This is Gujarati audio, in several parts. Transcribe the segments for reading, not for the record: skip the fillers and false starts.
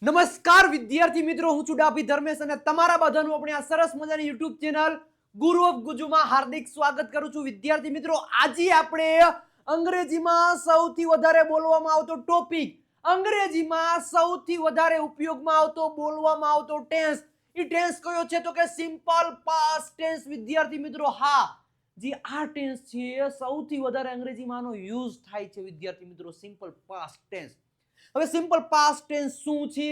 નમસ્કાર વિદ્યાર્થી મિત્રો, હું છું ડાભી ધર્મેશ અને તમારા બધાનું આપણે આ સરસ મજાની YouTube ચેનલ ગુરુ ઓફ ગુજુમાં હાર્દિક સ્વાગત કરું છું. વિદ્યાર્થી મિત્રો, આજે આપણે અંગ્રેજીમાં સૌથી વધારે બોલવામાં આવતો ટોપિક, અંગ્રેજીમાં સૌથી વધારે ઉપયોગમાં આવતો બોલવામાં આવતો ટેન્સ, એ ટેન્સ કયો છે તો કે સિમ્પલ પાસ્ટ ટેન્સ. વિદ્યાર્થી મિત્રો, હા, જે આ ટેન્સ છે સૌથી વધારે અંગ્રેજીમાં આનો યુઝ થાય છે. વિદ્યાર્થી મિત્રો, સિમ્પલ પાસ્ટ ટેન્સ. હવે સિમ્પલ પાસ્ટ ટેન્સ શું છે,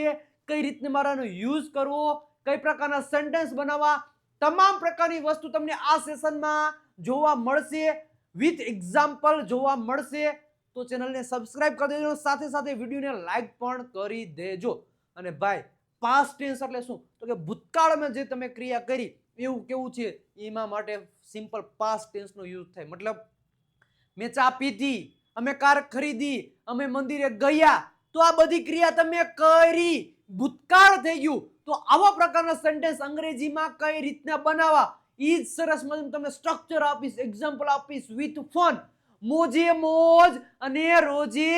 કઈ રીતે મારાનો યુઝ કરવો, કઈ પ્રકારના સેન્ટેન્સ બનાવવા, તમામ પ્રકારની વસ્તુ તમને આ સેશનમાં જોવા મળશે, વિથ એક્ઝામ્પલ જોવા મળશે. તો ચેનલને સબસ્ક્રાઇબ કરી દેજો, સાથે સાથે વિડીયોને લાઈક પણ કરી દેજો. અને ભાઈ, પાસ્ટ ટેન્સ એટલે શું તો કે ભૂતકાળમાં જે તમે ક્રિયા કરી એવું કેવું છે, એમાં માટે સિમ્પલ પાસ્ટ ટેન્સનો યુઝ થાય. મતલબ, મેં ચા પીધી, અમે કાર ખરીદી, અમે મંદિરે ગયા, તો આ બધી ક્રિયા તમે કરી, ભૂતકાળ થઈ ગયું. તો આવા પ્રકારના સેન્ટેન્સ અંગ્રેજીમાં કઈ રીતના બનાવવા, ઈ જ સરસ મજાનું તમને સ્ટ્રક્ચર આપીશ, એક્ઝામ્પલ આપીશ વિથ ફન. મોજે મોજ અને રોજે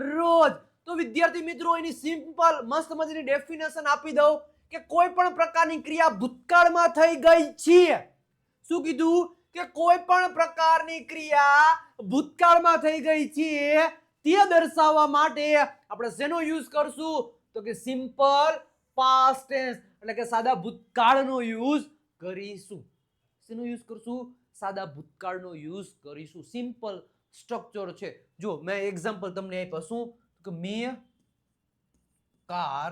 રોજ. તો વિદ્યાર્થી મિત્રો, એની સિમ્પલ મસ્ત મજાની ડેફિનેશન આપી દઉં કે કોઈ પણ પ્રકારની ક્રિયા ભૂતકાળમાં થઈ ગઈ છે. શું કીધું? કે કોઈ પણ પ્રકારની ક્રિયા ભૂતકાળમાં થઈ ગઈ છે, તે દર્શાવવા માટે આપણે શેનો યુઝ કરશું તો કે સિમ્પલ પાસ્ટ ટેન્સ, એટલે કે સાદા ભૂતકાળનો યુઝ કરીશું. શેનો યુઝ કરશું? સાદા ભૂતકાળનો યુઝ કરીશું. સિમ્પલ સ્ટ્રક્ચર છે. જો મેં એક્ઝામ્પલ તમને આપ્યું, શું કે મેં કાર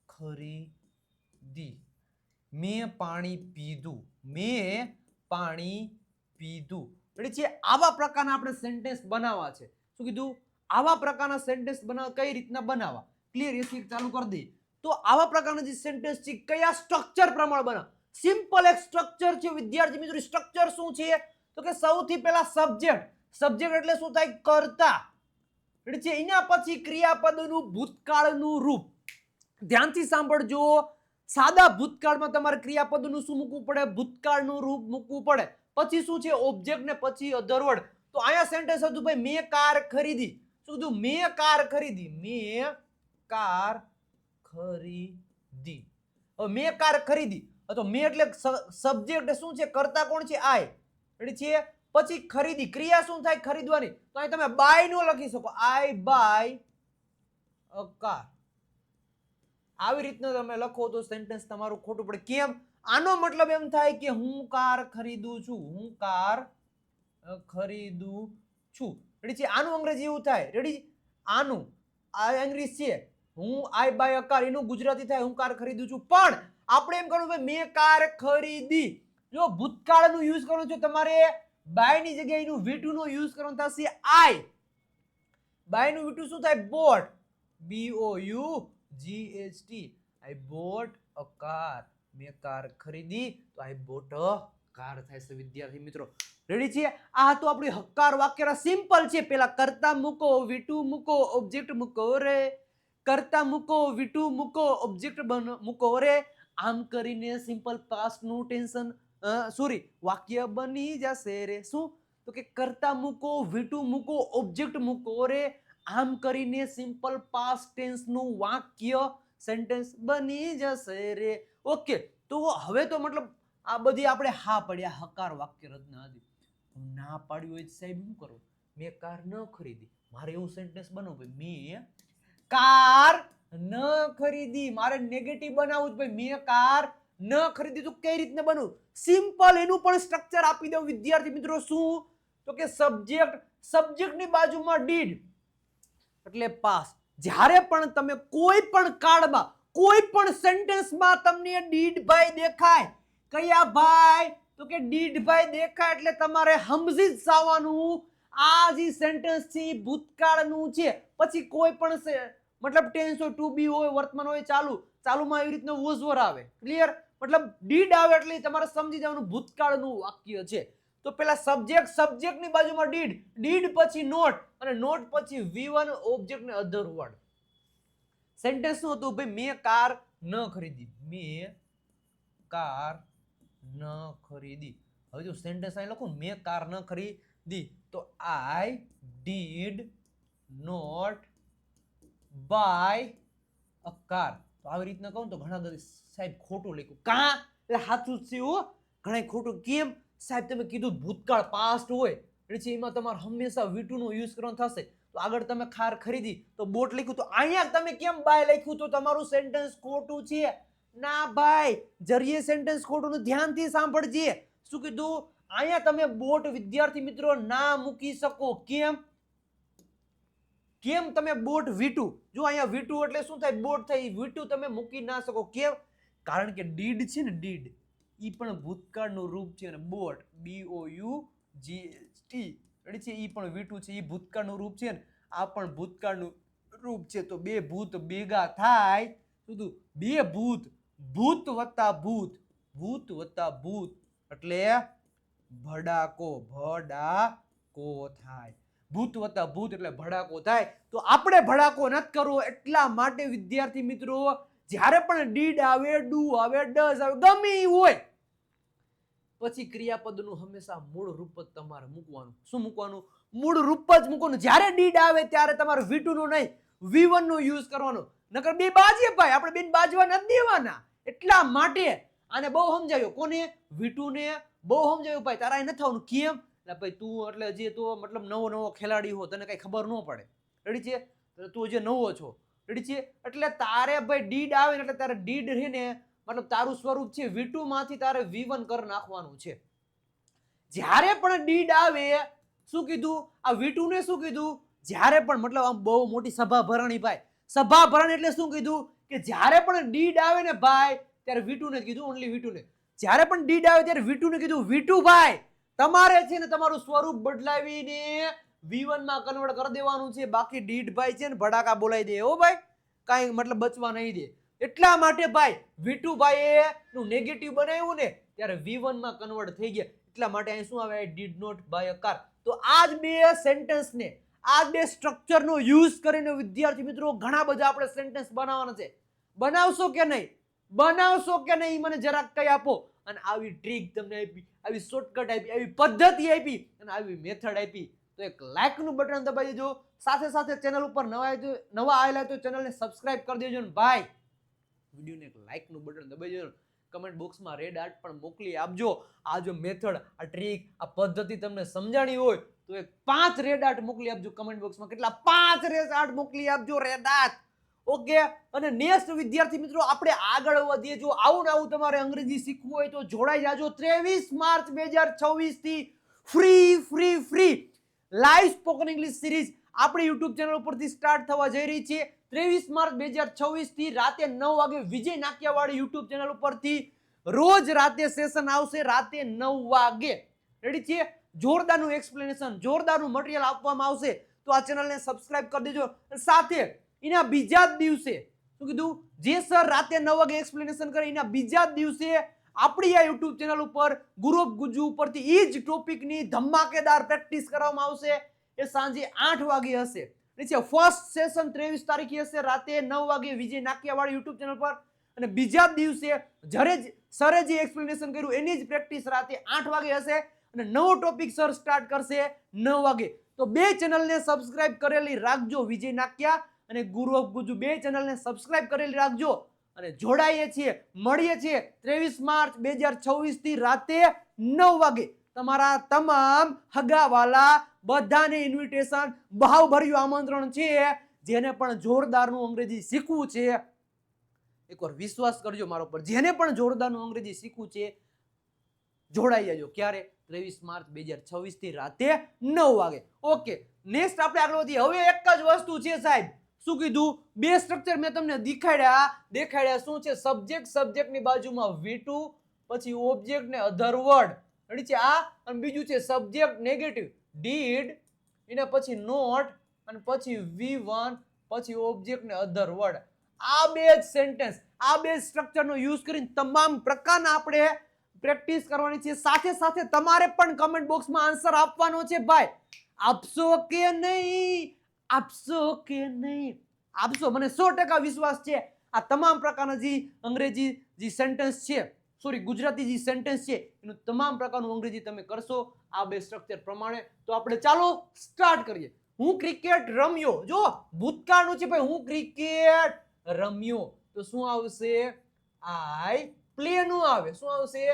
ખરીદી, મેં પાણી પીધું, મેં પાણી પીધું. રેડી છે? આવા પ્રકારના આપણે સેન્ટેન્સ બનાવવા છે. શું કીધું? આવા પ્રકારના સેન્ટેન્સ બનાવવા. કઈ રીતના બનાવવા? ક્લિયર? એસી ચાલુ કરી દે. તો આવા પ્રકારના જે સેન્ટેન્સ છે કયા સ્ટ્રક્ચર પ્રમાણે બનાવ. સિમ્પલ એક સ્ટ્રક્ચર છે. વિદ્યાર્થી મિત્રો, સ્ટ્રક્ચર શું છે તો કે સૌથી પહેલા સબ્જેક્ટ. સબ્જેક્ટ એટલે શું થાય? કર્તા. રેડી છે? એના પછી ક્રિયાપદનું ભૂતકાળનું રૂપ. ધ્યાનથી સાંભળજો. સાદા ભૂતકાળમાં તમારે ક્રિયાપદનું શું મૂકવું પડે? ભૂતકાળનું રૂપ મૂકવું પડે. પછી શું છે? ઓબ્જેક્ટ ને પછી અધર વર્ડ. તો અહીંયા સેન્ટેન્સ હતું, ભાઈ મેં કાર ખરીદી. શું કીધું? મેં કાર ખરીદી, મેં કાર ખરીદી. હવે મેં કાર ખરીદી, તો મેં એટલે સબ્જેક્ટ શું છે? કર્તા કોણ છે? આઈ. રેડી છે? પછી ખરીદી, ક્રિયા શું થાય? ખરીદવાની. તો અહીં તમે બાય નો લખી શકો, આઈ બાય અ કાર. આવી રીતના તમે લખો તો સેન્ટેન્સ તમારું ખોટું પડે. કેમ? આનો મતલબ એમ થાય કે હું કાર ખરીદું છું, હું કાર ખરીદું છું. રેડી છે? આનું અંગ્રેજી એવું થાય. રેડી? આનું આ અંગ્રેજી છે, હું આઈ બાય અ કાર, એનું ગુજરાતી થાય હું કાર ખરીદું છું. પણ આપણે એમ કરવું, મેં કાર ખરીદી. જો ભૂતકાળનું યુઝ કરવું છે તમારે, બાય ની જગ્યાએ એનું V2 નો યુઝ કરવાનો થશે આઈ. બાય નું V2 શું થાય? Boat. BOUGHT. I bought a car. મેં કાર ખરીદી, તો I bought a car થાય છે. વિદ્યાર્થી મિત્રો, રેડી છે? આ તો આપણી હકાર વાક્ય સિમ્પલ છે. પેલા કર્તા મૂકો, V2 મૂકો, ઓબ્જેક્ટ મૂકો રે. કર્તા મૂકો, V2 મૂકો, ઓબ્જેક્ટ મૂકો રે. આમ કરીને સિમ્પલ પાસ્ટ નું ટેન્શન વાક્ય બની જશે રે. શું તો કે કર્તા મૂકો, V2 મૂકો, ઓબ્જેક્ટ મૂકો રે. આમ કરીને સિમ્પલ પાસ્ટ ટેન્સ નું વાક્ય, સેન્ટેન્સ બની જશે રે. ઓકે. તો હવે તો મતલબ આ બધી આપણે હા પડ્યા, હકાર વાક્ય રચના હતી. ના પાડ્યું હોય સાહેબ શું કરવું? મેં કાર ન ખરીદી. મારે એવું સેન્ટેન્સ બનાવવું, મેં કાર ન ખરીદી. મારે નેગેટિવ બનાવવું જ, ભાઈ મેં કાર ન ખરીદી. તો કઈ રીતના બનવું? સિમ્પલ એનું પણ સ્ટ્રક્ચર આપી દઉં વિદ્યાર્થી મિત્રો. શું તો કે સબ્જેક્ટ, સબ્જેક્ટની બાજુમાં ડીડ એટલે પાસ. જ્યારે પણ તમે કોઈ પણ કાળમાં, કોઈ પણ સેન્ટેન્સમાં તમને ડીડ ભાઈ દેખાય, કયા ભાઈ તો કે ડીડ ભાઈ દેખાય, એટલે તમારે સમજી જ જવાનું આ જે સેન્ટેન્સ છે ભૂતકાળનું છે. પછી કોઈ પણ મતલબ ટેન્સ હોય, ટુ બી હોય, વર્તમાન હોય, ચાલુમાં એવી રીતનો વોઝ વર આવે. ક્લિયર? મતલબ ડીડ આવે એટલે તમારે સમજી જવાનું ભૂતકાળનું વાક્ય છે. તો પેલા સબ્જેક્ટ, સબ્જેક્ટની બાજુમાં ડીડ, ડીડ પછી નોટ, અને નોટ પછી V1 ઓબ્જેક્ટ ને અધર વર્ડ. સેન્ટેન્સ શું હતું? ભાઈ મેં કાર ન ખરીદી, મેં કાર ન ખરીદી. હવે જો સેન્ટેન્સ અહીં લખું, મેં કાર ન ખરીદી, તો આઈ ડીડ નોટ બાય અકાર. તો આવી રીતના કહું તો ઘણા બધા સાહેબ ખોટું લખ્યું. કા એટલે સાચું જ છે હો. ઘણા ખોટું કેમ સાહેબ? તમે કીધું ભૂતકાળ પાસ્ટ હોય એટલે એમાં તમારે હંમેશા V2 નો યુઝ કરવાનો થશે. તો આગળ તમે કાર ખરીદી તો બોટ લખ્યું, તો અહીંયા તમે કેમ બાય લખ્યું? તો તમારું સેન્ટેન્સ ખોટું છે. ના ભાઈ, જરીએ સેન્ટેન્સ ખોટું ધ્યાનથી સાંભળજે. શું કીધું? અહીંયા તમે બોટ વિદ્યાર્થી મિત્રો ના મૂકી શકો. કેમ? કેમ તમે બોટ V2? જો અહીંયા V2 એટલે શું થાય? બોટ થાય. V2 તમે મૂકી ના શકો. કેમ? કારણ કે ડીડ છે ને, ડીડ ઈ પણ ભૂતકાળનું રૂપ છે અને બોટ BOUGHT રેડી છે ઈ પણ V2 છે. ઈ ભૂતકાળનું રૂપ છે ને આ પણ ભૂતકાળનું રૂપ છે. તો બે ભૂત ભેગા થાય. શું? બે ભૂત, ભૂત વત્તા ભૂત, ભૂત વત્તા ભૂત એટલે ભડાકો. ભડાકો થાય. ભૂત વત્તા ભૂત એટલે ભડાકો થાય. તો આપણે ભડાકો નથી કરવો. એટલા માટે વિદ્યાર્થી મિત્રો જ્યારે પણ ડીડ આવે, ડુ આવે, ડઝ આવે, ગમે ઈ હોય, પછી ક્રિયાપદનું હંમેશા મૂળ રૂપ જ તમારે મૂકવાનું. શું મૂકવાનું? મૂળ રૂપ જ મૂકવાનું. જ્યારે ડીડ આવે ત્યારે તમારે V2 નું નહીં, V1 નો યુઝ કરવાનો. નકર બે બાજીએ ભાઈ, આપણે બેન બાજવા નથી દેવાના. એટલા માટે આને બહુ સમજાવ્યો. કોને? V2 ને બહુ સમજાવ્યું. ભાઈ તારા નથી થવાનું. કેમ? એટલે ભાઈ તું એટલે જે તો મતલબ નવો ખેલાડી હો, તને કઈ ખબર ન પડે. રેડી છે? તું જે નવો છો, રેડી છે? એટલે તારે ભાઈ ડીડ આવે ને એટલે તારે ડીડ રહીને મતલબ તારું સ્વરૂપ છે V2 માંથી તારે V1 કરી નાખવાનું છે. જ્યારે પણ ડીડ આવે, શું કીધું? આ V2 ને શું કીધું? જ્યારે પણ મતલબ આમ બહુ મોટી સભા ભરાણી ભાઈ. સભા ભરાણી એટલે શું કીધું? કે જ્યારે પણ ડીડ આવે ને ભાઈ ત્યારે V2 ને કીધું, ઓનલી V2 ને. જ્યારે પણ ડીડ આવે ત્યારે V2 ને કીધું. V2 ભાઈ તમારે છે ને તમારું સ્વરૂપ બદલાવીને V1 માં કન્વર્ટ કરી દેવાનું છે. બાકી ડીડ ભાઈ છે ને ભડાકા બોલાવી દે હો ભાઈ, કાંઈ મતલબ બચવા નહીં દે. એટલા માટે ભાઈ V2 ભાઈ નું નેગેટિવ બનાવ્યું ને ત્યારે V1 માં કન્વર્ટ થઈ ગયા. એટલા માટે અહીં શું આવે? Did not buy a car. તો આ જ બે સેન્ટેન્સ ને આ બે સ્ટ્રક્ચર નો યુઝ કરીને વિદ્યાર્થી મિત્રો ઘણા બધા આપણે સેન્ટેન્સ બનાવવાના છે. બનાવશો કે નહીં? બનાવશો કે નહીં? મને જરાક કઈ આપો. અને આવી ટ્રીક તમને આપી, આવી શોર્ટકટ આપી, આવી પદ્ધતિ આપી અને આવી મેથડ આપી તો એક લાઈક નું બટન દબાવી દેજો. સાથે સાથે ચેનલ ઉપર નવા આવેલા તો ચેનલને સબસ્ક્રાઇબ કરી દેજો ને ભાઈ વિડીયોને એક લાઈક નું બટન દબાવી દેજો. કમેન્ટ બોક્સમાં રેડ આર્ટ પણ મોકલી આપજો. આ જો મેથડ, આ ટ્રીક, આ પદ્ધતિ તમને સમજાણી હોય તો એક 5 રેડ આર્ટ મોકલી આપજો કમેન્ટ બોક્સમાં. કેટલા? 5 રેડ આર્ટ મોકલી આપજો. Red art. ઓકે. અને નેક્સ્ટ વિદ્યાર્થી મિત્રો આપણે આગળ વધીએ. જો આવું ને આવું તમારે અંગ્રેજી શીખવું હોય તો જોડાઈ જાજો. 23 માર્ચ 2024 થી free live spoken English series આપણી YouTube ચેનલ ઉપરથી સ્ટાર્ટ થવા જઈ રહી છે. 23 માર્ચ 2024 થી રાતે 9 વાગે વિજય નાક્યાવાળી YouTube ચેનલ ઉપરથી રોજ રાતે સેશન આવશે. રાતે 9 વાગે. રેડી છે? જોરદારનું એક્સપ્લેનેશન, જોરદારનું મટીરિયલ આપવામાં આવશે. તો આ ચેનલને સબસ્ક્રાઇબ કરી દેજો. સાથે એના બીજા જ દિવસે શું કીધું? જે સર રાતે 9 વાગે એક્સપ્લેનેશન કરે એના બીજા જ દિવસે આપણી આ YouTube ચેનલ ઉપર ગુરુ ઓફ ગુજુ ઉપરથી એ જ ટોપિકની ધમાકેદાર પ્રેક્ટિસ કરવામાં આવશે. એ સાંજે 8 વાગે હશે. ફર્સ્ટ સેશન 23 તારીખે હશે રાતે 9 વાગે વિજય નાક્યાવાળી YouTube ચેનલ પર. અને બીજા દિવસે સરે જે એક્સપ્લેનેશન કર્યું એની જ પ્રેક્ટિસ રાતે 8 વાગે હશે. અને નવો ટોપિક સર સ્ટાર્ટ કરશે 9 વાગે. તો બે ચેનલને સબસ્ક્રાઇબ કરેલી રાખજો. વિજય નાક્યા અને ગુરુ ઓફ ગુજુ બે ચેનલને સબસ્ક્રાઇબ કરેલી રાખજો. અને જોડાઈએ છીએ, મળીએ છીએ 23 માર્ચ 2024 થી રાતે 9 વાગે. તમારા તમામ હગાવાલા બધાને ઇન્વિટેશન, ભાવભર્યું આમંત્રણ છે. જેને પણ જોરદારનું અંગ્રેજી શીખવું છે એકવાર વિશ્વાસ કરજો મારા પર, જેને પણ જોરદારનું અંગ્રેજી શીખવું છે જોડાઈ જજો. ક્યારે? 23 માર્ચ 2026 થી રાતે 9 વાગે. ઓકે. નેક્સ્ટ આપણે આગળ વધીએ. હવે એક જ વસ્તુ છે સાહેબ. શું કીધું? બે સ્ટ્રક્ચર મેં તમને દેખાડ્યા. શું છે? સબ્જેક્ટ ની બાજુમાં V2, પછી ઓબ્જેક્ટ ને અધર વર્ડ. રેડી છે? આ અને બીજું છે સબ્જેક્ટ નેગેટિવ ડીડ, એના પછી નોટ અને પછી V1, પછી ઓબ્જેક્ટ ને અધર વર્ડ. આ બે જ સેન્ટેન્સ, આ બે સ્ટ્રક્ચર નો યુઝ કરીને તમામ પ્રકારના આપણે પ્રેક્ટિસ કરવાની છે. સાથે સાથે તમારે પણ કમેન્ટ બોક્સમાં આન્સર આપવાનો છે ભાઈ. આપશો કે નહીં? આપશો કે નહીં? આપશો. મને 100% વિશ્વાસ છે. આ તમામ પ્રકારના જે અંગ્રેજી જે સેન્ટેન્સ છે, સોરી ગુજરાતી જે સેન્ટેન્સ છે એનું તમામ પ્રકારનું અંગ્રેજી તમે કરશો આ બે સ્ટ્રક્ચર પ્રમાણે. તો આપણે ચાલો સ્ટાર્ટ કરીએ. હું ક્રિકેટ રમ્યો. જો ભૂતકાળનું છે ભાઈ. હું ક્રિકેટ રમ્યો. તો શું આવશે? આઈ પ્લે નું આવે. શું આવશે?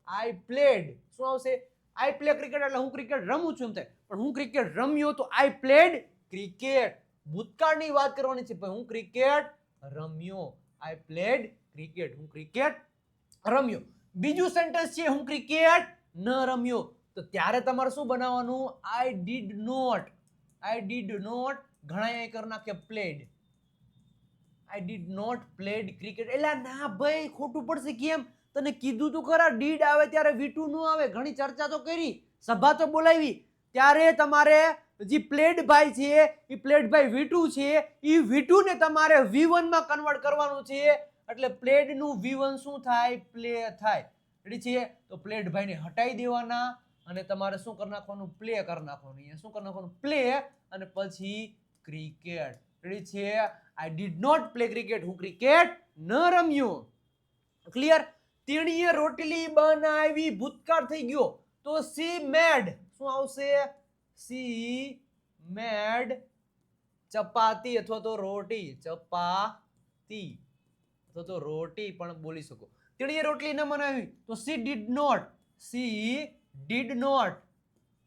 આઈ પ્લેડ. શું આવશે? આઈ પ્લે ક્રિકેટ એટલે હું ક્રિકેટ રમું છું એમ થાય, પણ હું ક્રિકેટ રમ્યો તો આઈ પ્લેડ ક્રિકેટ. ભૂતકાળની વાત કરવાની છે, હું ક્રિકેટ રમ્યો. આઈ પ્લેડ ક્રિકેટ. હું ક્રિકેટ રમ્યો. બીજું સેન્ટેન્સ છે હું ક્રિકેટ ન રમ્યો. તો ત્યારે તમારે શું બનાવવાનું? I did not. I did not. ઘણા કરી નાખે played. I did not played cricket. એટલે ના ભાઈ, ખોટું પડશે. કેમ? તને કીધું તું ખરા, ડીડ આવે ત્યારે વી2 નો આવે. ઘણી ચર્ચા તો કરી, સભા તો બોલાવી. ત્યારે તમારે જે પ્લેડ ભાઈ છે એ પ્લેડ ભાઈ વી2 છે, એ વી2 ને તમારે વી1 માં કન્વર્ટ કરવાનું છે. એટલે પ્લેડ નું વી1 શું થાય? પ્લે થાય. રેડી છે? તો પ્લેડ ભાઈને હટાઈ દેવાના અને તમારે શું કરી નાખવાનું? પ્લે કરી નાખવાનું. શું કરી નાખવાનું? પ્લે અને પછી ક્રિકેટ. રેડી છે? I did not play cricket. હું ક્રિકેટ ન રમ્યો. ક્લિયર? તેણીએ રોટલી બનાવી. ભૂતકાળ થઈ ગયો તો સી મેડ. શું આવશે? સી મેડ ચપાતી અથવા તો રોટી. ચપાતી અથવા તો રોટી પણ બોલી શકો. તેણીએ રોટલી ન બનાવી તો she did not. She did not.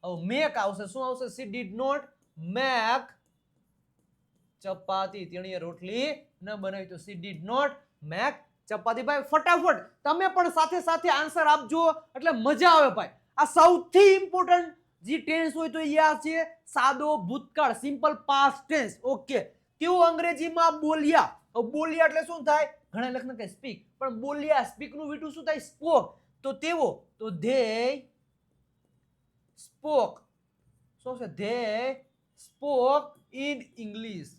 હવે મેક આવશે. શું આવશે? She did not make chapati. તેણીએ રોટલી ન બનાવી તો she did not make chapati. ભાઈ ફટાફટ તમે પણ સાથે સાથે આન્સર આપજો એટલે મજા આવે ભાઈ. આ સૌથી ઇમ્પોર્ટન્ટ જે ટેન્સ હોય તો એ આ છે, સાદો ભૂતકાળ, સિમ્પલ પાસ્ટ ટેન્સ. ઓકે. તેઓ અંગ્રેજીમાં બોલ્યા. બોલ્યા એટલે શું થાય? ઘણા લખને કે સ્પીક, પણ બોલ્યા, સ્પીક નું વી2 શું થાય? સ્પોક. તો તેઓ, તો ધે સ્પોક. શું છે? They spoke in English.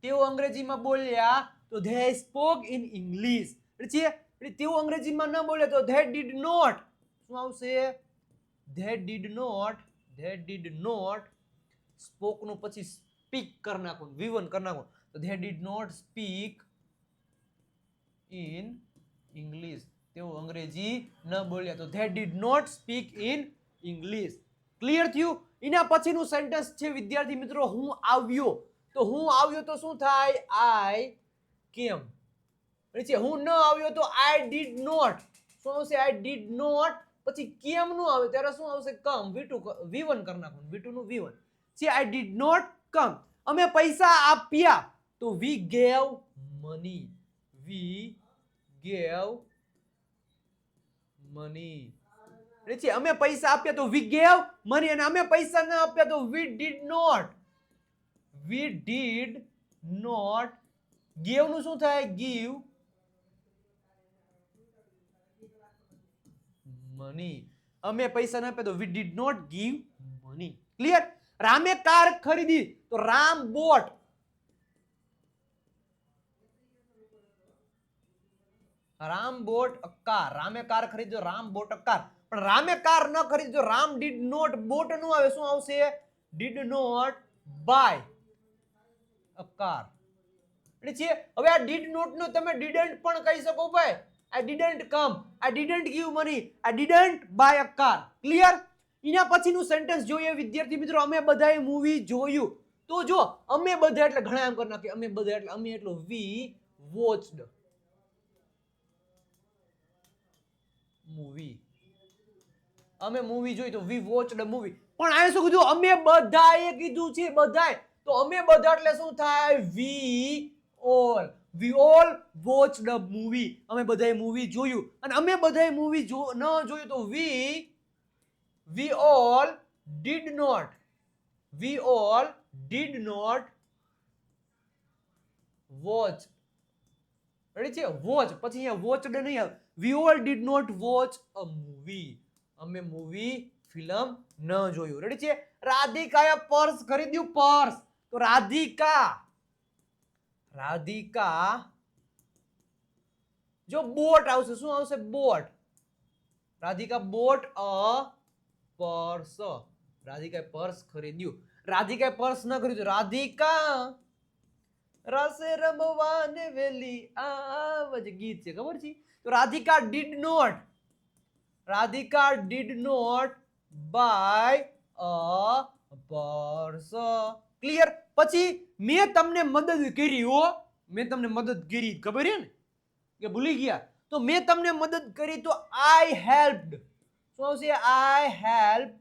તેઓ અંગ્રેજીમાં બોલ્યા તો ધે સ્પોક ઇન ઇંગ્લિશ. તેઓ અંગ્રેજીમાં ન બોલે તો ધે ડીડ નોટ. શું આવશે? They did not. They did not spoke નું પછી સ્પીક કરી નાખો, વી1 કરી નાખો. તો they did not speak in English. તેઓ અંગ્રેજી ન બોલ્યા તો they did not speak in English. Clear થયું? એના પછીનું સેન્ટેન્સ છે વિદ્યાર્થી મિત્રો, હું આવ્યો. તો હું આવ્યો તો શું થાય? આઈ કેમ. હું ન આવ્યો તો આઈ ડીડ નોટ. શું આવશે? I did not. પછી કેમ નું આવે ત્યારે શું આવશે? કમ. વી1 કરી નાખો. વી2 નું વી1 છે. I did not come. અમે પૈસા આપ્યા તો we gave money. We gave money. અમે પૈસા આપ્યા તો વી ગેવ મની, અને અમે પૈસા ન આપ્યા તો we did not. We did not. Gave નું શું થાય? Give money. અમે પૈસા ન આપ્યા તો we did not give money. Clear? રામે કાર ખરીદી તો Ram bought. Ram bought a car. રામે કાર ખરીદી તો રામ બોટ અ કાર. પણ રામે કાર ન ખરીદી તો રામ ડીડ નોટ બોટ નું આવે. શું આવશે? Did not buy a car. હવે આ ડીડ નોટ નો તમે ડીડન્ટ પણ કહી શકો ભાઈ. I didn't come, I didn't give money, I didn't buy a car. Clear? એના પછીનું સેન્ટેન્સ જોઈએ વિદ્યાર્થી મિત્રો, અમે બધાએ મૂવી જોયું. તો જો અમે બધા એટલે ઘણા એમ કરી નાખે, અમે બધા એટલે અમે એટલો વી વોચડ મૂવી. અમે મૂવી જોઈ તો વી વોચડ મૂવી. પણ આ શું કીધું? અમે બધાએ કીધું છે. બધાએ. તો અમે બધા એટલે શું થાય? We all. We all watched a movie. અમે બધાએ મૂવી જોયું. અને અમે બધાએ મૂવી ન જોયું તો we all did not. We all did not watch. Ready છે? વોચ. પછી અહીંયા વોચડ નહીં આવે. We all did not watch a movie. અમે મૂવી ફિલ્મ ન જોયું. રેડી છે? રાધિકાએ પર્સ ખરીદ્યું. પર્સ. તો રાધિકા જો બોટ આવશે. શું આવશે? Bought. Radhika bought a purse. રાધિકાએ પર્સ ખરીદ્યું. રાધિકાએ પર્સ ન ખરીદ્યું. રાધિકા રસે રમવાને વેલી આવજ ગીત છે, ખબર છે? તો Radhika did not. Radhika did not buy a purse. Clear? પછી મેં તમને મદદ કરી હો. મેં તમને મદદ કરી, ખબર છે ને કે ભૂલી ગયા? તો મેં તમને મદદ કરી તો આઈ હેલ્પ્ડ. શું આવશે? I help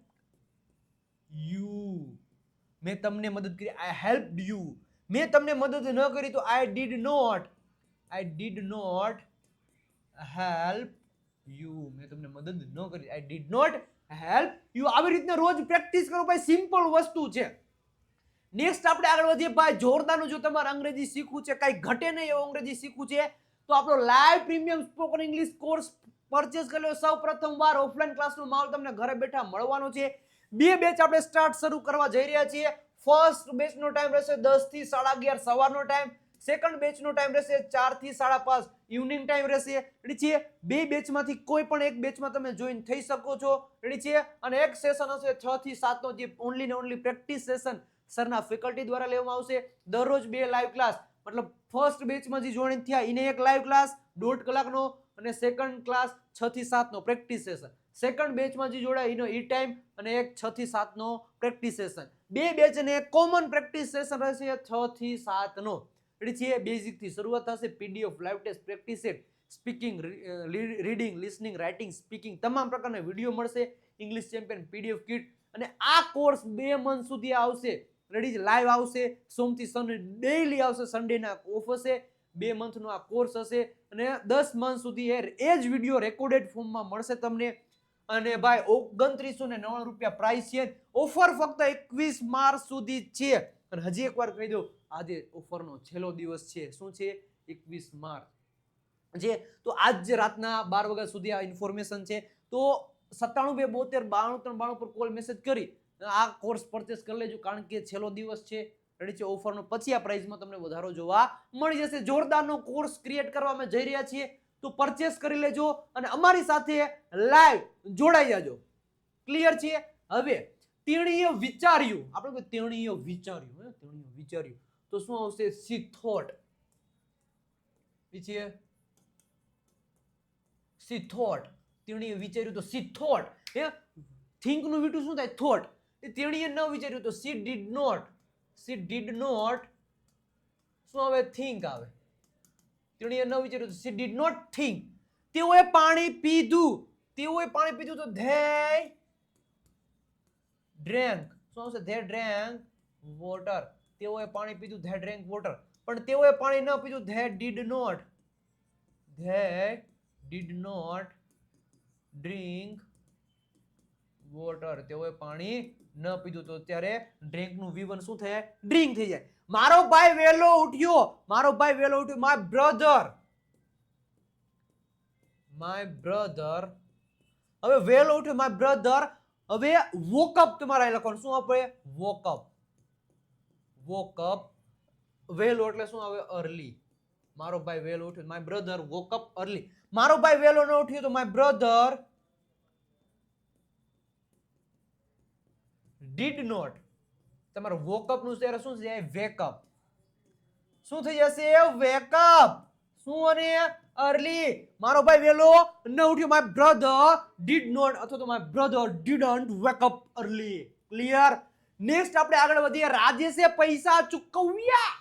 you. મેં તમને મદદ કરી, આઈ હેલ્પ્ડ યુ. મેં તમને મદદ ન કરી તો I did not help you. મેં તમને મદદ ન કરી, I did not help you. આવી રીતના રોજ પ્રેક્ટિસ કરો ભાઈ, સિમ્પલ વસ્તુ છે. નેક્સ્ટ આપણે આગળ વધીએ ભાઈ. જોરદારનું જો તમારે અંગ્રેજી શીખવું છે, કઈ ઘટે નહીં એવું અંગ્રેજી શીખવું છે, તો આપણો live premium spoken English course purchase કરી લો. સૌ પ્રથમ વાર ઓફલાઈન ક્લાસનો માહોલ તમને ઘરે બેઠા મળવાનો છે. 2 બેચ આપણે સ્ટાર્ટ શરૂ કરવા જઈ રહ્યા છીએ. ફર્સ્ટ બેચનો ટાઈમ રહેશે 10 થી 11:30 સવારનો ટાઈમ. સેકન્ડ બેચનો ટાઈમ રહેશે 4 થી 5:30 ઇવનિંગ ટાઈમ રહેશે. રેડી છે? 2 બેચમાંથી કોઈ પણ એક બેચમાં તમે જોઈન થઈ શકો છો. રેડી છે? અને એક સેશન હશે 6 થી 7 નો, જે ઓનલી ને ઓનલી પ્રેક્ટિસ સેશન સરના ફેકલ્ટી દ્વારા લેવામાં આવશે. દરરોજ 2 લાઈવ ક્લાસ, મતલબ ફર્સ્ટ બેચમાં જે જોઈન થયા એને એક લાઈવ ક્લાસ 1.5 કલાકનો, અને સેકન્ડ ક્લાસ 6 થી 7 નો પ્રેક્ટિસ સેશન. સેકન્ડ બેચમાં જે જોડાય એનો ઈ ટાઈમ અને એક 6 થી 7 નો પ્રેક્ટિસ સેશન. 2 બેચ અને એક કોમન પ્રેક્ટિસ સેશન રહેશે 6 થી 7 નો. રેડી છે? બેઝિક થી શરૂઆત થશે. PDF, live test, practice set, speaking, reading, listening, writing, speaking, તમામ પ્રકારના વિડીયો મળશે. English champion PDF kit. અને આ કોર્સ 2 મંથ સુધી આવશે. રેડી છે? લાઈવ આવશે, સોમથી શનિ ડેઈલી આવશે, સન્ડેના ઓફ હશે. 2 મંથનો આ કોર્સ હશે અને 10 મંથ સુધી એ જ વિડીયો રેકોર્ડેડ ફોર્મમાં મળશે તમને. અને ભાઈ 2999 રૂપિયા પ્રાઇસ છે. ઓફર ફક્ત 21 માર્ચ સુધી છે. અને હજી એકવાર કહી દઉં, આજે ઓફરનો છેલ્લો દિવસ છે. શું છે? 21 માર્ચ છે. તો આજ જે રાતના 12 વાગ્યા સુધી આ ઇન્ફોર્મેશન છે. તો 97 272 92 93 92 પર કોલ મેસેજ કરી આ કોર્સ પરચેસ કરી લેજો, કારણ કે છેલ્લો દિવસ છે. રેડી છે? ઓફરનો પછી આ પ્રાઇસમાં તમને વધારો જોવા મળી જશે. જોરદારનો કોર્સ ક્રિએટ કરવા અમે જઈ રહ્યા છીએ. તો પરચેસ કરી લેજો અને અમારી સાથે લાઈવ જોડાઈ જાજો. ક્લિયર છે? હવે તેણીએ વિચાર્યું, આપણે તેણીએ વિચાર્યું તો શું આવશે? C thought. છે સી થોટ. તેણીએ વિચાર્યું તો સી થોટ. થિંક નું વીટું શું થાય? થોટ. તેણીએ ન વિચાર્યું તો સી ડીડ નોટ. શું આવે? થિંક આવે. તેણીએ ન વિચાર્યું તો સી ડીડ નોટ થિંક. તેઓએ પાણી પીધું તો ધે ડ્રેન્ક. શું આવશે? They drank water. તેઓએ પાણી પીધું, ધે ડ્રેન્ક વોટર. પણ તેઓએ પાણી ન પીધું, they did not drink water. તેઓએ પાણી ન પીધું, તો ત્યારે ડ્રિંક નું V1 શું થાય? ડ્રિંક થઈ જાય. મારો ભાઈ વહેલો ઉઠ્યો. My brother. હવે વહેલો ઉઠ્યો માય બ્રધર. હવે વોકઅપ તમારે અહીં લખવાનું. શું આપણે? વોકઅપ. વહેલો એટલે શું આવે? અર્લી. મારો ભાઈ વહેલો ઉઠ્યો, માય બ્રધર વોકઅપ અર્લી. મારો ભાઈ વહેલો ન ઉઠ્યો તો માય બ્રધર ડીડ નોટ. તમારો વોકઅપ નું ત્યારે શું છે? વેકઅપ. શું થઈ જશે? વેકઅપ. શું? અને અર્લી. મારો ભાઈ વહેલો ન ઉઠ્યો, માય બ્રધર ડીડ નોટ, અથવા તો my brother didn't wake up early. Clear? Next આપણે આગળ વધીએ. રાજેશે પૈસા ચૂકવ્યા.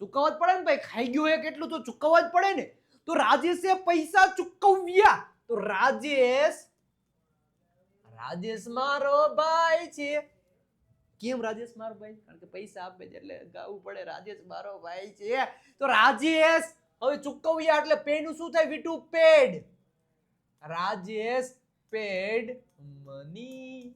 ચૂકવવા જ પડે ને ભાઈ, ખાઈ ગયો એક એટલું તો ચૂકવવા જ પડે ને. તો રાજેશે પૈસા ચૂકવ્યા. તો રાજેશ મારો ભાઈ છે. કેમ રાજેશ મારો ભાઈ? કારણ કે પૈસા આપે છે એટલે ગાવું પડે, રાજેશ મારો ભાઈ છે. તો રાજેશ હવે ચૂકવ્યા એટલે પે નું શું થાય? V two paid. Rajesh paid money.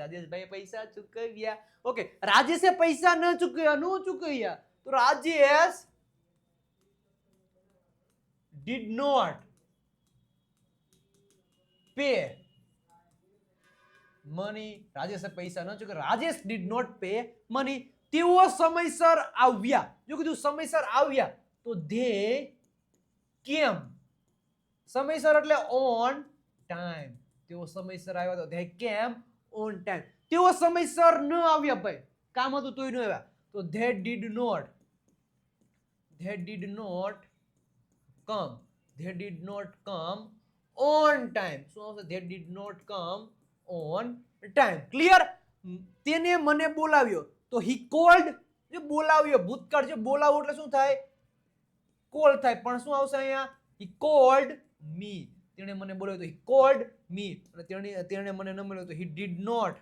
રાજેશભાઈ પૈસા ચૂકવ્યા. ઓકે. રાજેશે પૈસા ન ચૂકવ્યા તો Rajesh did not pay money. રાજેશે પૈસા ન ચૂકવ્યા. Rajesh did not pay money. તેઓ સમયસર આવ્યા. જો કીધું સમયસર આવ્યા તો ધે કેમ. સમયસર એટલે ઓન ટાઈમ. તેઓ સમયસર આવ્યા તો ધે કેમ ઓન ટાઈમ. તેઓ સમયસર ન આવ્યા ભાઈ, કામ હતું તોય ન આવ્યા, તો they did not come. They did not come on time. શું આવશે? They did not come on time. Clear? તેને મને બોલાવ્યો તો હી કોલ્ડ. જે બોલાવ્યો ભૂતકાળ છે, બોલાવો એટલે શું થાય? કોલ થાય. પણ શું આવશે અહીંયા? he called me. તેણે મને બોલાવ્યો તો he called me. અને તેણે મને ન મળ્યો તો he did not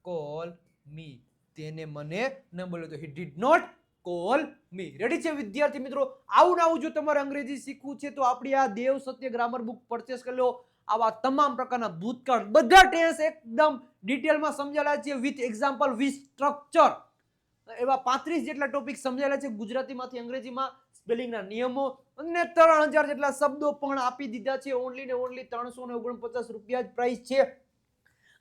call me. તેને મને ન બોલ્યો તો he did not call me. Ready છે વિદ્યાર્થી મિત્રો? આવું ને આવું જો તમારે અંગ્રેજી શીખવું છે તો આપણી આ દેવ સત્ય ગ્રામર બુક પરચેસ કરી લો. આવા તમામ પ્રકારના ભૂતકાળ બધા ટેન્સ એકદમ ડિટેલમાં સમજાયેલા છે, વિથ એક્ઝામ્પલ, વિથ સ્ટ્રક્ચર. એવા 35 જેટલા ટોપિક સમજાયેલા છે ગુજરાતીમાંથી અંગ્રેજીમાં, સ્પેલિંગના નિયમો અને 3000 જેટલા શબ્દો પણ આપી દીધા છે. ઓનલી ને ઓનલી 349 રૂપિયા જ પ્રાઇસ છે.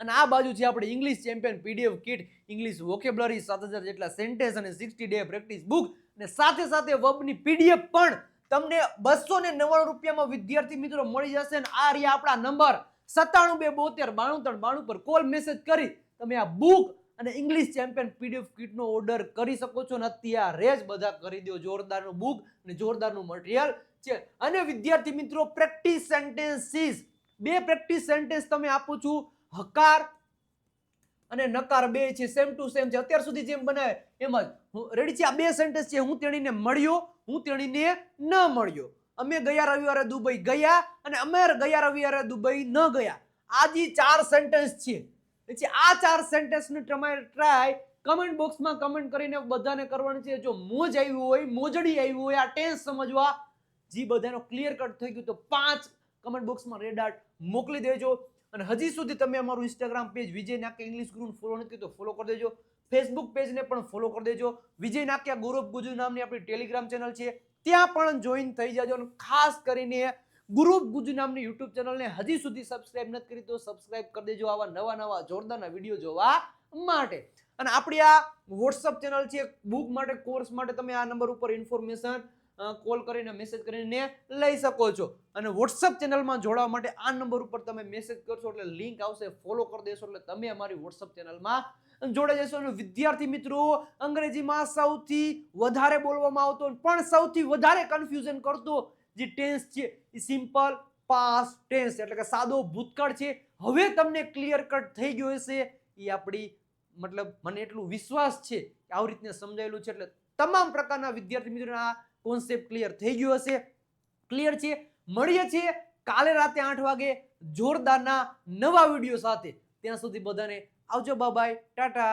અને આ બાજુ છે આપણે English champion PDF kit, English vocabulary, 7000 જેટલા સેન્ટેન્સ અને 60 ડે પ્રેક્ટિસ બુક, અને સાથે સાથે વર્બની પીડીએફ પણ તમને 299 રૂપિયામાં વિદ્યાર્થી મિત્રો મળી જશે. અને આ રહ્યા આપણા નંબર 9722729392 પર કોલ મેસેજ કરી તમે આ બુક અને ઇંગ્લિશ ચેમ્પિયન પીડીએફ કિટનો ઓર્ડર કરી શકો છો. અને અત્યારે જ બધા કરી દો. જોરદારનું બુક અને જોરદારનું મટીરિયલ છે. અને વિદ્યાર્થી મિત્રો પ્રેક્ટિસ સેન્ટેન્સીસ, 2 પ્રેક્ટિસ સેન્ટેન્સ તમે આપું છું. હકાર અને નકાર બે છે, સેમ ટુ સેમ છે. અત્યાર સુધી જેમ બનાવે એમ જ. રેડી છે? આ 2 સેન્ટેન્સ છે. હું તેણીને મળ્યો, હું તેણીને ન મળ્યો. અમે ગયા રવિવારે દુબઈ ગયા અને અમે ગયા રવિવારે દુબઈ ન ગયા. આ જે 4 સેન્ટેન્સ છે. આ 4 સેન્ટેન્સને તમારે ટ્રાય કમેન્ટ બોક્સમાં કમેન્ટ કરીને બધાને કરવાની છે. જો મોજ આવી હોય, મોજડી આવી હોય આ ટેન્સ સમજવા, જે બધાનો ક્લિયર કટ થઈ ગયું તો 5 કમેન્ટ બોક્સમાં રેડ હાર્ટ મોકલી દેજો. અને હજી સુધી તમે અમારું ઇન્સ્ટાગ્રામ પેજ વિજય નાક્યા ઇંગ્લિશ ગુરુને ફોલો નથી તો ફોલો કરી દેજો. ફેસબુક પેજને પણ ફોલો કરી દેજો. વિજય નાક્યા ગુરુ ગુજુ નામની આપણી ટેલિગ્રામ ચેનલ છે, ત્યાં પણ જોઈન થઈ જાજો. અને ખાસ કરીને ગુરુ ગુજુ નામની યુટ્યુબ ચેનલને હજી સુધી સબસ્ક્રાઇબ નથી કરી તો સબસ્ક્રાઇબ કરી દેજો આવા નવા જોરદારના વિડીયો જોવા માટે. અને આપણી આ વોટ્સઅપ ચેનલ છે, બુક માટે, કોર્સ માટે તમે આ નંબર ઉપર ઇન્ફોર્મેશન કોલ કરીને મેસેજ કરીને લઈ શકો છો. અને વોટ્સઅપ ચેનલમાં જોડાવા માટે આ નંબર ઉપર તમે મેસેજ કરશો એટલે લિંક આવશે, ફોલો કરી દેશો એટલે તમે અમારી વોટ્સઅપ ચેનલમાં જોડાઈ જશો. અને વિદ્યાર્થી મિત્રો અંગ્રેજીમાં સૌથી વધારે બોલવામાં આવતો પણ સૌથી વધારે કન્ફ્યુઝન કરતો જે ટેન્સ છે એ સિમ્પલ પાસ્ટ ટેન્સ એટલે કે સાદો ભૂતકાળ છે. હવે તમને ક્લિયર કટ થઈ ગયો હશે એ આપણી મતલબ મને એટલું વિશ્વાસ છે કે આવી રીતને સમજાયેલું છે એટલે તમામ પ્રકારના વિદ્યાર્થી મિત્રોના કોન્સેપ્ટ ક્લિયર થઈ ગયો હશે. ક્લિયર છે? મળીએ છીએ કાલે રાતે 8 વાગે જોરદારના નવા વિડીયો સાથે. ત્યાં સુધી બધાને આવજો, બાય બાય, ટાટા.